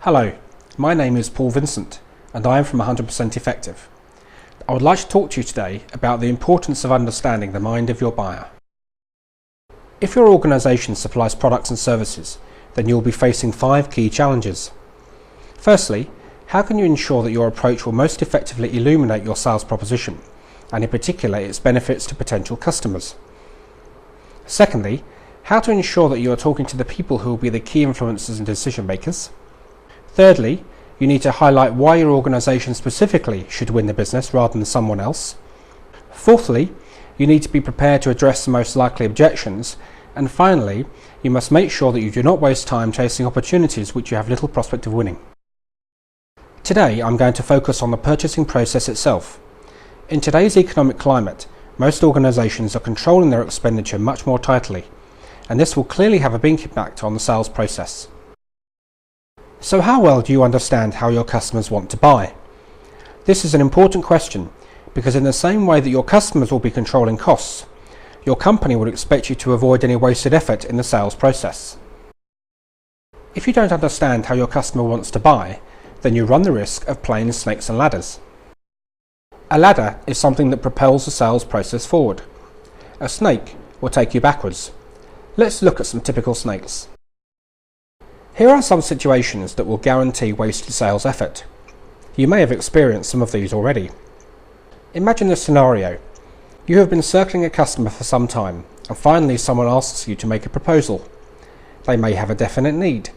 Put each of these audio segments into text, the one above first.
Hello, my name is Paul Vincent and I am from 100% Effective. I would like to talk to you today about the importance of understanding the mind of your buyer. If your organisation supplies products and services, then you will be facing 5 key challenges. Firstly, how can you ensure that your approach will most effectively illuminate your sales proposition, and in particular its benefits to potential customers? Secondly, how to ensure that you are talking to the people who will be the key influencers and decision makers. Thirdly, you need to highlight why your organisation specifically should win the business rather than someone else. Fourthly, you need to be prepared to address the most likely objections. And finally, you must make sure that you do not waste time chasing opportunities which you have little prospect of winning. Today, I'm going to focus on the purchasing process itself. In today's economic climate, most organisations are controlling their expenditure much more tightly, and this will clearly have a big impact on the sales process. So how well do you understand how your customers want to buy? This is an important question because in the same way that your customers will be controlling costs, your company would expect you to avoid any wasted effort in the sales process. If you don't understand how your customer wants to buy, then you run the risk of playing snakes and ladders. A ladder is something that propels the sales process forward. A snake will take you backwards. Let's look at some typical snakes. Here are some situations that will guarantee wasted sales effort. You may have experienced some of these already. Imagine this scenario. You have been circling a customer for some time, and finally someone asks you to make a proposal. They may have a definite need.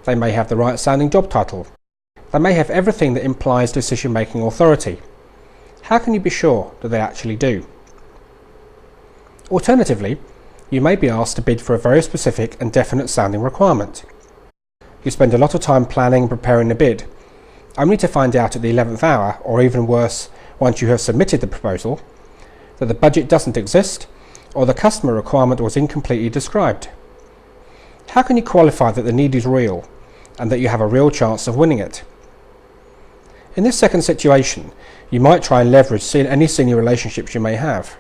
They may have the right sounding job title. They may have everything that implies decision-making authority. How can you be sure that they actually do? Alternatively, you may be asked to bid for a very specific and definite sounding requirement. You spend a lot of time planning and preparing the bid, only to find out at the 11th hour, or even worse, once you have submitted the proposal, that the budget doesn't exist, or the customer requirement was incompletely described. How can you qualify that the need is real, and that you have a real chance of winning it? In this second situation, you might try and leverage any senior relationships you may have.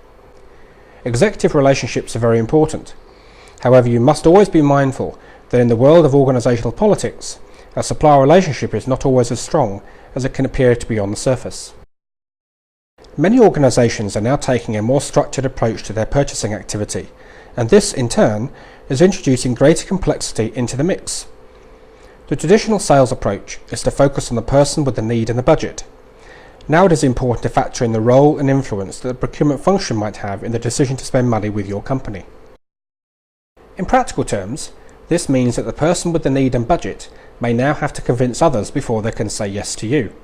Executive relationships are very important. However, you must always be mindful that in the world of organisational politics, a supplier relationship is not always as strong as it can appear to be on the surface. Many organisations are now taking a more structured approach to their purchasing activity, and this, in turn, is introducing greater complexity into the mix. The traditional sales approach is to focus on the person with the need and the budget. Now it is important to factor in the role and influence that the procurement function might have in the decision to spend money with your company. In practical terms, this means that the person with the need and budget may now have to convince others before they can say yes to you.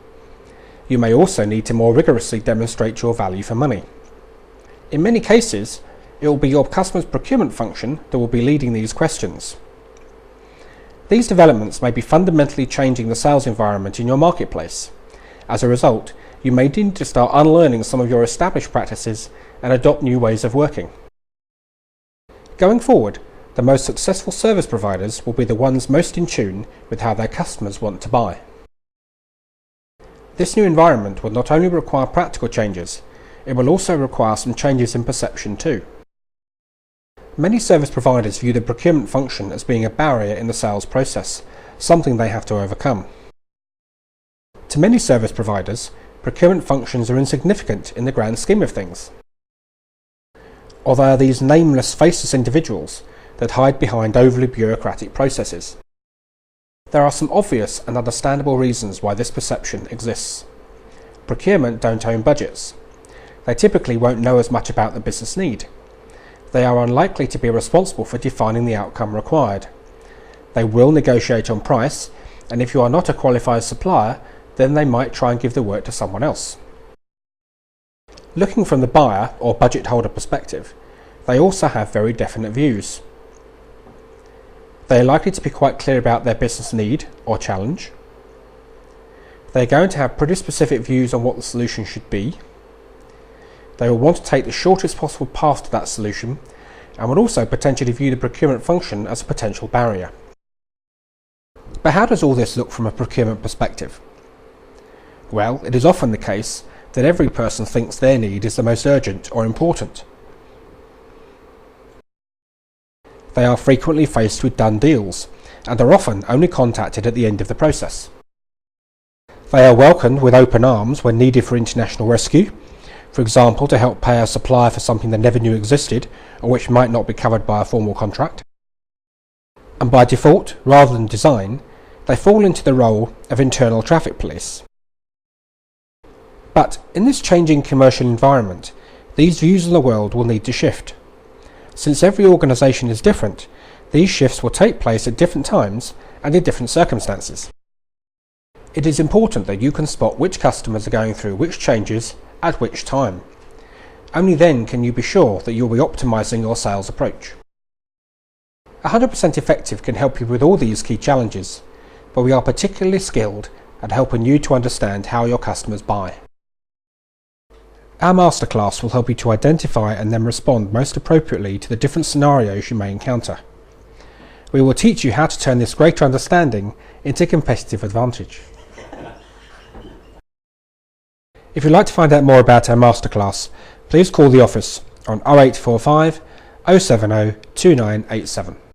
You may also need to more rigorously demonstrate your value for money. In many cases, it will be your customer's procurement function that will be leading these questions. These developments may be fundamentally changing the sales environment in your marketplace. As a result, you may need to start unlearning some of your established practices and adopt new ways of working. Going forward, the most successful service providers will be the ones most in tune with how their customers want to buy. This new environment will not only require practical changes, it will also require some changes in perception too. Many service providers view the procurement function as being a barrier in the sales process, something they have to overcome. To many service providers, procurement functions are insignificant in the grand scheme of things. Or they are these nameless, faceless individuals that hide behind overly bureaucratic processes. There are some obvious and understandable reasons why this perception exists. Procurement don't own budgets. They typically won't know as much about the business need. They are unlikely to be responsible for defining the outcome required. They will negotiate on price, and if you are not a qualified supplier, then they might try and give the work to someone else. Looking from the buyer or budget holder perspective, they also have very definite views. They are likely to be quite clear about their business need or challenge. They are going to have pretty specific views on what the solution should be. They will want to take the shortest possible path to that solution and will also potentially view the procurement function as a potential barrier. But how does all this look from a procurement perspective? Well, it is often the case that every person thinks their need is the most urgent or important. They are frequently faced with done deals and are often only contacted at the end of the process. They are welcomed with open arms when needed for international rescue, for example to help pay a supplier for something they never knew existed or which might not be covered by a formal contract. And by default, rather than design, they fall into the role of internal traffic police. But in this changing commercial environment, these views of the world will need to shift. Since every organisation is different, these shifts will take place at different times and in different circumstances. It is important that you can spot which customers are going through which changes at which time. Only then can you be sure that you'll be optimising your sales approach. 100% Effective can help you with all these key challenges, but we are particularly skilled at helping you to understand how your customers buy. Our masterclass will help you to identify and then respond most appropriately to the different scenarios you may encounter. We will teach you how to turn this greater understanding into competitive advantage. If you'd like to find out more about our masterclass, please call the office on 0845 070 2987.